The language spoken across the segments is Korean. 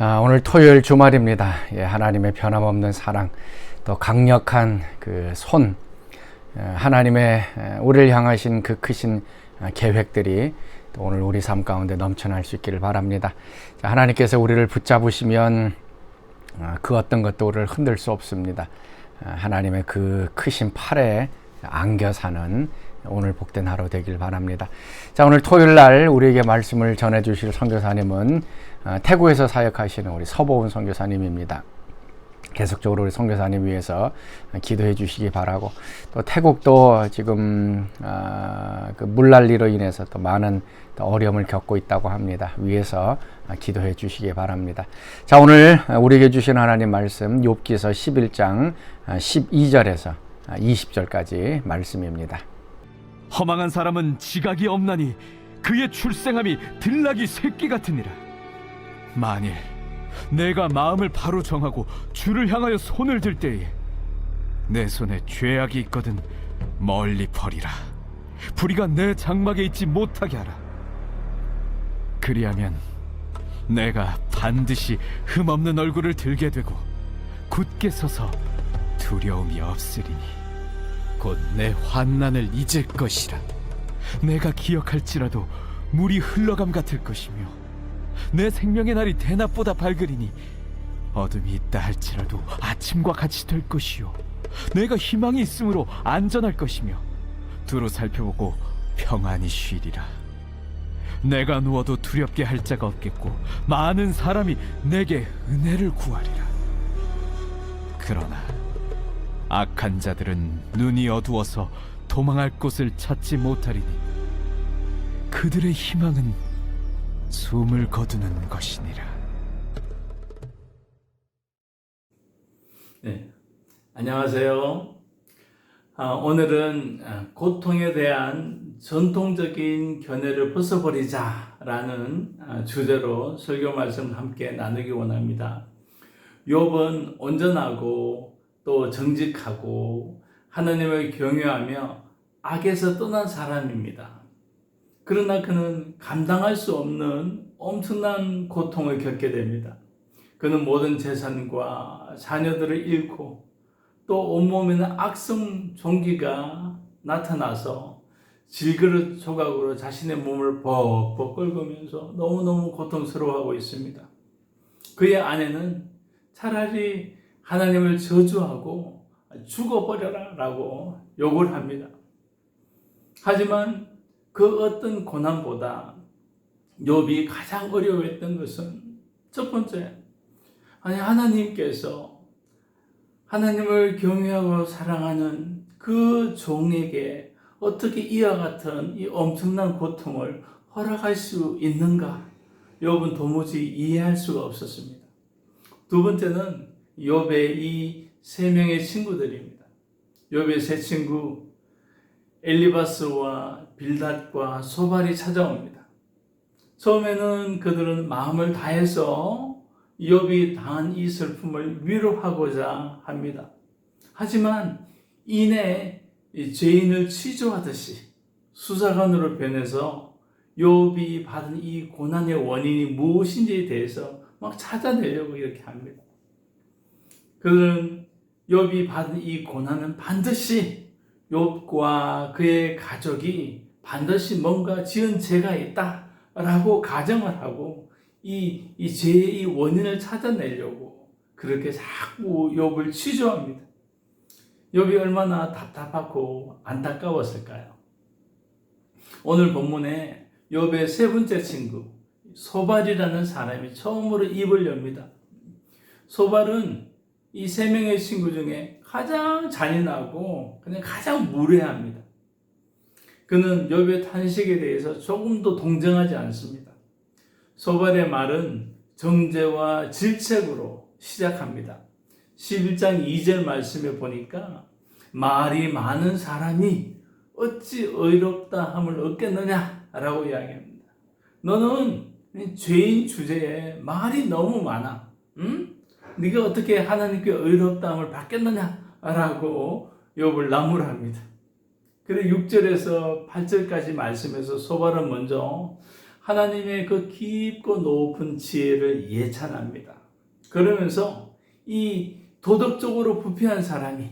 오늘 토요일 주말입니다. 하나님의 변함없는 사랑, 또 강력한 그 손, 하나님의 우리를 향하신 그 크신 계획들이 또 오늘 우리 삶 가운데 넘쳐날 수 있기를 바랍니다. 하나님께서 우리를 붙잡으시면 그 어떤 것도 우리를 흔들 수 없습니다. 하나님의 그 크신 팔에 안겨 사는 오늘 복된 하루 되길 바랍니다. 자, 오늘 토요일 날 우리에게 말씀을 전해 주실 선교사님은 태국에서 사역하시는 우리 서보은 선교사님입니다. 계속적으로 우리 선교사님 위해서 기도해 주시기 바라고, 또 태국도 지금 그 물난리로 인해서 또 많은 또 어려움을 겪고 있다고 합니다. 위해서 기도해 주시기 바랍니다. 자, 오늘 우리에게 주신 하나님 말씀 욥기서 11장 12절에서 20절까지 말씀입니다. 허망한 사람은 지각이 없나니 그의 출생함이 들나귀 새끼 같으니라. 만일 내가 마음을 바로 정하고 주를 향하여 손을 들 때에 내 손에 죄악이 있거든 멀리 버리라. 불의가 내 장막에 있지 못하게 하라. 그리하면 내가 반드시 흠없는 얼굴을 들게 되고 굳게 서서 두려움이 없으리니 곧 내 환난을 잊을 것이라. 내가 기억할지라도 물이 흘러감 같을 것이며 내 생명의 날이 대낮보다 밝으리니 어둠이 있다 할지라도 아침과 같이 될 것이요 내가 희망이 있으므로 안전할 것이며 두루 살펴보고 평안히 쉬리라. 내가 누워도 두렵게 할 자가 없겠고 많은 사람이 내게 은혜를 구하리라. 그러나 악한 자들은 눈이 어두워서 도망할 곳을 찾지 못하리니 그들의 희망은 숨을 거두는 것이니라. 네, 안녕하세요. 오늘은 고통에 대한 전통적인 견해를 벗어버리자라는 주제로 설교 말씀을 함께 나누기 원합니다. 욥은 온전하고 또 정직하고 하나님을 경외하며 악에서 떠난 사람입니다. 그러나 그는 감당할 수 없는 엄청난 고통을 겪게 됩니다. 그는 모든 재산과 자녀들을 잃고 또 온몸에는 악성 종기가 나타나서 질그릇 조각으로 자신의 몸을 벅벅 긁으면서 너무너무 고통스러워하고 있습니다. 그의 아내는 차라리 하나님을 저주하고 죽어버려라 라고 욕을 합니다. 하지만 그 어떤 고난보다 욥이 가장 어려워했던 것은 첫 번째, 하나님께서 하나님을 경외하고 사랑하는 그 종에게 어떻게 이와 같은 이 엄청난 고통을 허락할 수 있는가? 욥은 도무지 이해할 수가 없었습니다. 두 번째는 욥의 이 세 명의 친구들입니다. 욥의 세 친구 엘리바스와 빌닷과 소발이 찾아옵니다. 처음에는 그들은 마음을 다해서 욥이 당한 이 슬픔을 위로하고자 합니다. 하지만 이내 죄인을 취조하듯이 수사관으로 변해서 욥이 받은 이 고난의 원인이 무엇인지에 대해서 막 찾아내려고 이렇게 합니다. 그들은 욥이 받은 이 고난은 반드시 욥과 그의 가족이 반드시 뭔가 지은 죄가 있다라고 가정을 하고 이 죄의 원인을 찾아내려고 그렇게 자꾸 욥을 취조합니다. 욥이 얼마나 답답하고 안타까웠을까요? 오늘 본문에 욥의 세 번째 친구 소발이라는 사람이 처음으로 입을 엽니다. 소발은 이 세 명의 친구 중에 가장 잔인하고 그냥 가장 무례합니다. 그는 욥의 탄식에 대해서 조금도 동정하지 않습니다. 소발의 말은 정죄와 질책으로 시작합니다. 11장 2절 말씀에 보니까 말이 많은 사람이 어찌 의롭다 함을 얻겠느냐 라고 이야기합니다. 너는 죄인 주제에 말이 너무 많아. 응? 네가 어떻게 하나님께 의롭다함을 받겠느냐라고 욥을 나무랍니다. 그리고 6절에서 8절까지 말씀에서 소발은 먼저 하나님의 그 깊고 높은 지혜를 예찬합니다. 그러면서 이 도덕적으로 부패한 사람이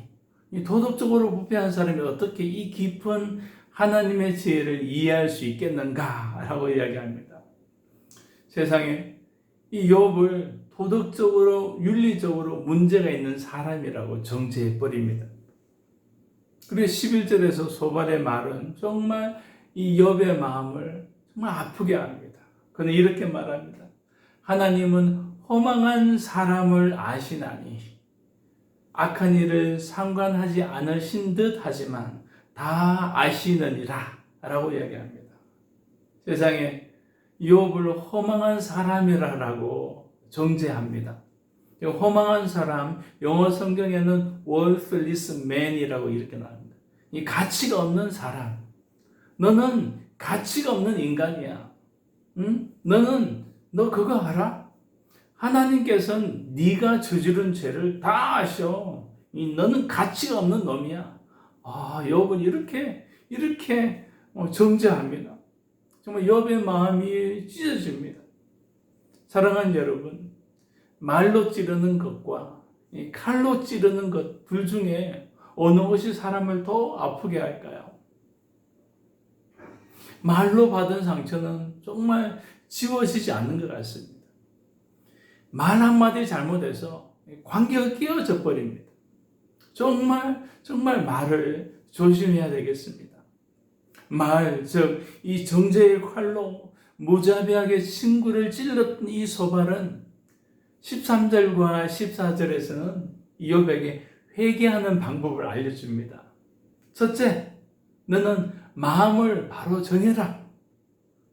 어떻게 이 깊은 하나님의 지혜를 이해할 수 있겠는가라고 이야기합니다. 세상에 이 욥을 도덕적으로 윤리적으로 문제가 있는 사람이라고 정죄해 버립니다. 그리고 11절에서 소발의 말은 정말 이 욥의 마음을 정말 아프게 합니다. 그는 이렇게 말합니다. 하나님은 허망한 사람을 아시나니 악한 일을 상관하지 않으신 듯 하지만 다 아시느니라 라고 이야기합니다. 세상에 욥을 허망한 사람이라고 정죄합니다. 허망한 사람, 영어 성경에는 worthless man이라고 이렇게 나옵니다. 이 가치가 없는 사람. 너는 가치가 없는 인간이야. 응? 너 그거 알아? 하나님께서는 네가 저지른 죄를 다 아셔. 너는 가치가 없는 놈이야. 욥은 이렇게 정죄합니다. 정말 욥의 마음이 찢어집니다. 사랑하는 여러분, 말로 찌르는 것과 칼로 찌르는 것 둘 중에 어느 것이 사람을 더 아프게 할까요? 말로 받은 상처는 정말 지워지지 않는 것 같습니다. 말 한마디 잘못해서 관계가 깨어져 버립니다. 정말 말을 조심해야 되겠습니다. 즉 이 정죄의 칼로 무자비하게 친구를 찔렀던 이 소발은 13절과 14절에서는 이욥에게 회개하는 방법을 알려줍니다. 첫째, 너는 마음을 바로 정해라.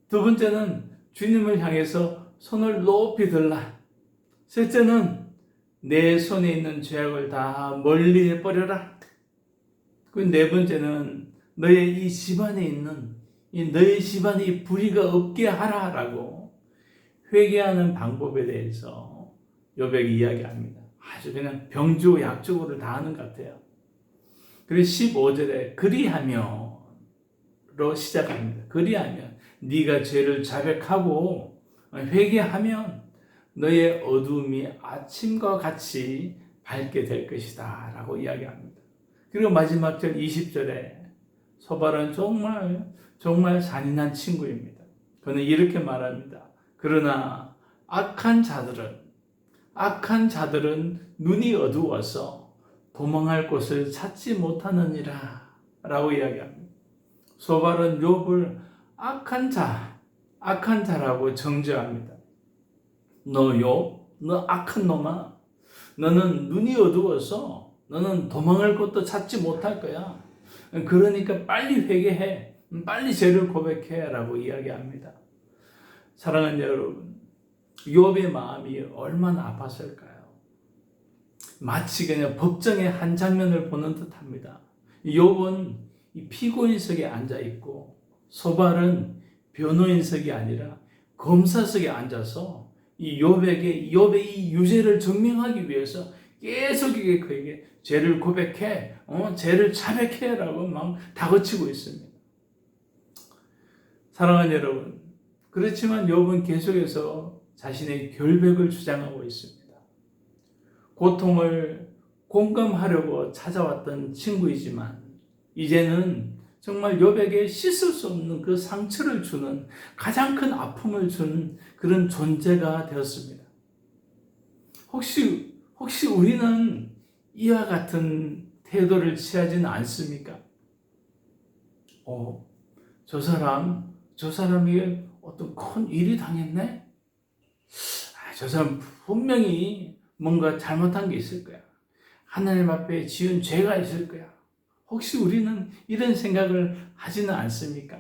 두 번째는 주님을 향해서 손을 높이 들라. 셋째는 내 손에 있는 죄악을 다 멀리 해버려라. 그 네 번째는 너의 이 집안에 있는 너의 집안에 이 불의가 없게 하라라고 회개하는 방법에 대해서 욥에게 이야기합니다. 아주 그냥 병주약적으로 다 하는 것 같아요. 그리고 15절에 그리하며로 시작합니다. 그리하면 네가 죄를 자백하고 회개하면 너의 어두움이 아침과 같이 밝게 될 것이다 라고 이야기합니다. 그리고 마지막 절 20절에 소발은 정말 잔인한 친구입니다. 그는 이렇게 말합니다. 그러나 악한 자들은 눈이 어두워서 도망할 곳을 찾지 못하느니라 라고 이야기합니다. 소발은 욥을 악한 자라고 정죄합니다. 너 악한 놈아. 너는 눈이 어두워서 너는 도망할 곳도 찾지 못할 거야. 그러니까 빨리 회개해. 빨리 죄를 고백해 라고 이야기합니다. 사랑하는 여러분, 욥의 마음이 얼마나 아팠을까요? 마치 그냥 법정의 한 장면을 보는 듯합니다. 욥은 이 피고인석에 앉아 있고 소발은 변호인석이 아니라 검사석에 앉아서 이 욥의 이 유죄를 증명하기 위해서 계속 그에게 죄를 고백해, 죄를 자백해라고 막 다그치고 있습니다. 사랑하는 여러분, 그렇지만 욥은 계속해서 자신의 결백을 주장하고 있습니다. 고통을 공감하려고 찾아왔던 친구이지만 이제는 정말 욥에게 씻을 수 없는 그 상처를 주는 가장 큰 아픔을 준 그런 존재가 되었습니다. 혹시 우리는 이와 같은 태도를 취하지는 않습니까? 저 사람이 어떤 큰 일이 당했네? 저 사람 분명히 뭔가 잘못한 게 있을 거야. 하나님 앞에 지은 죄가 있을 거야. 혹시 우리는 이런 생각을 하지는 않습니까?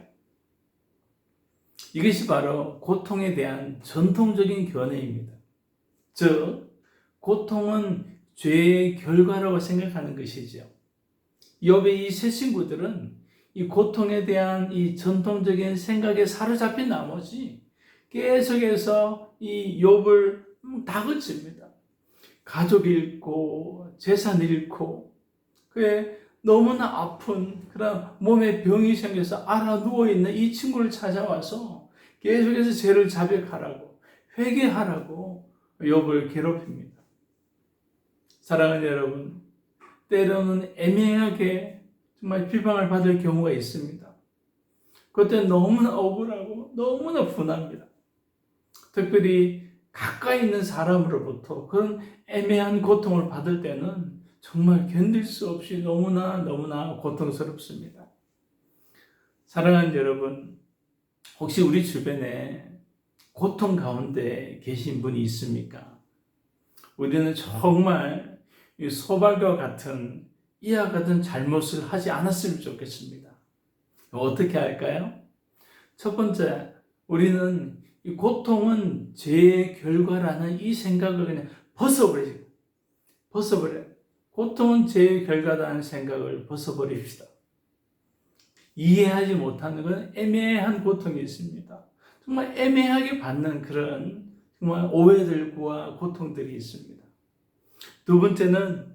이것이 바로 고통에 대한 전통적인 견해입니다. 즉, 고통은 죄의 결과라고 생각하는 것이죠. 욥의 이 세 친구들은 이 고통에 대한 이 전통적인 생각에 사로잡힌 나머지 계속해서 이 욥을 다그칩니다. 가족 잃고 재산 잃고 그의 너무나 아픈 그런 몸에 병이 생겨서 알아 누워있는 이 친구를 찾아와서 계속해서 죄를 자백하라고, 회개하라고 욥을 괴롭힙니다. 사랑하는 여러분, 때로는 애매하게 정말 비방을 받을 경우가 있습니다. 그때 너무나 억울하고 너무나 분합니다. 특별히 가까이 있는 사람으로부터 그런 애매한 고통을 받을 때는 정말 견딜 수 없이 너무나 고통스럽습니다. 사랑하는 여러분, 혹시 우리 주변에 고통 가운데 계신 분이 있습니까? 우리는 정말 이 소발과 같은 이와 같은 잘못을 하지 않았으면 좋겠습니다. 어떻게 할까요? 첫 번째, 우리는 이 고통은 죄의 결과라는 이 생각을 그냥 벗어버려요. 고통은 죄의 결과라는 생각을 벗어버립시다. 이해하지 못하는 건 애매한 고통이 있습니다. 정말 애매하게 받는 그런 정말 오해들과 고통들이 있습니다. 두 번째는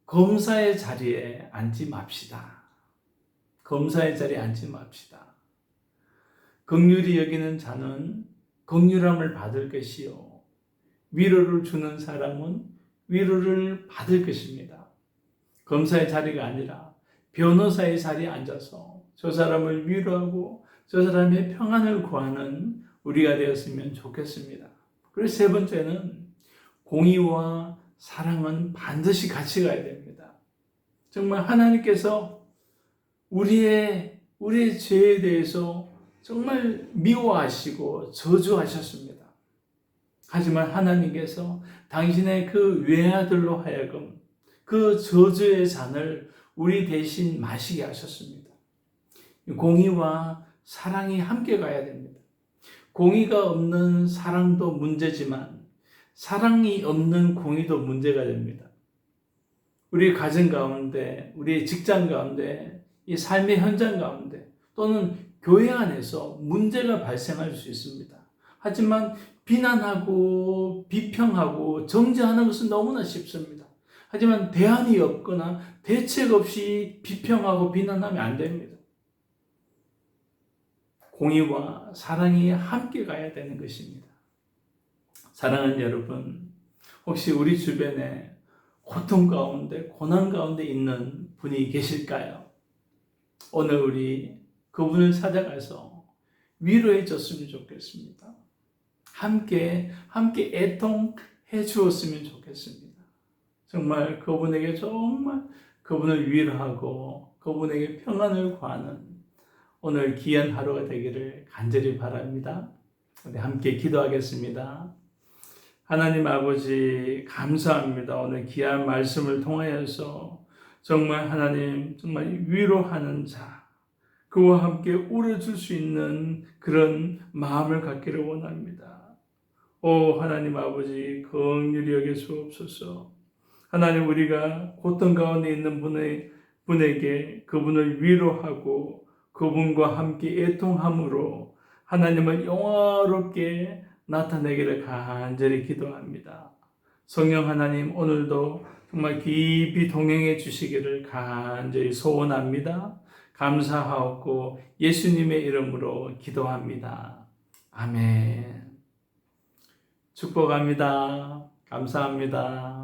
검사의 자리에 앉지 맙시다. 검사의 자리에 앉지 맙시다. 긍휼히 여기는 자는 긍휼함을 받을 것이요, 위로를 주는 사람은 위로를 받을 것입니다. 검사의 자리가 아니라 변호사의 자리에 앉아서 저 사람을 위로하고 저 사람의 평안을 구하는 우리가 되었으면 좋겠습니다. 그리고 세 번째는 공의와 사랑은 반드시 같이 가야 됩니다. 정말 하나님께서 우리의 죄에 대해서 정말 미워하시고 저주하셨습니다. 하지만 하나님께서 당신의 그 외아들로 하여금 그 저주의 잔을 우리 대신 마시게 하셨습니다. 공의와 사랑이 함께 가야 됩니다. 공의가 없는 사랑도 문제지만 사랑이 없는 공의도 문제가 됩니다. 우리 가정 가운데, 우리 직장 가운데, 이 삶의 현장 가운데 또는 교회 안에서 문제가 발생할 수 있습니다. 하지만 비난하고 비평하고 정죄하는 것은 너무나 쉽습니다. 하지만 대안이 없거나 대책 없이 비평하고 비난하면 안 됩니다. 공의와 사랑이 함께 가야 되는 것입니다. 사랑하는 여러분, 혹시 우리 주변에 고통 가운데, 고난 가운데 있는 분이 계실까요? 오늘 우리 그분을 찾아가서 위로해 줬으면 좋겠습니다. 함께 애통해 주었으면 좋겠습니다. 정말 그분에게 정말 그분을 위로하고 그분에게 평안을 구하는 오늘 귀한 하루가 되기를 간절히 바랍니다. 우리 함께 기도하겠습니다. 하나님 아버지, 감사합니다. 오늘 귀한 말씀을 통하여서 정말 하나님, 정말 위로하는 자, 그와 함께 울어줄 수 있는 그런 마음을 갖기를 원합니다. 오 하나님 아버지, 긍휼히 여겨 주옵소서. 하나님, 우리가 고통 가운데 있는 분에게 그분을 위로하고 그분과 함께 애통함으로 하나님을 영화롭게 나타내기를 간절히 기도합니다. 성령 하나님, 오늘도 정말 깊이 동행해 주시기를 간절히 소원합니다. 감사하옵고 예수님의 이름으로 기도합니다. 아멘. 축복합니다. 감사합니다.